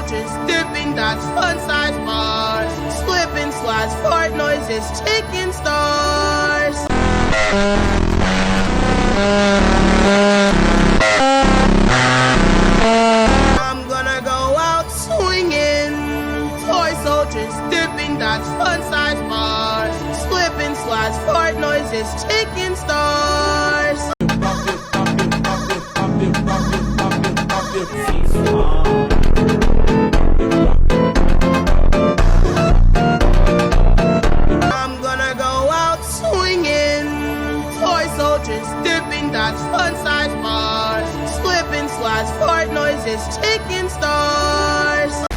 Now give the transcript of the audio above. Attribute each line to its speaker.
Speaker 1: soldiers, dipping dots, fun size bars, slipping slides, fart noises, chicken stars. I'm gonna go out swinging. Toy soldiers, dipping dots, fun size bars, slipping slides, fart noises, chicken stars. I'm gonna go out swinging. Toy soldiers, dipping dots, fun size bars, slipping slides, fart noises, chicken stars.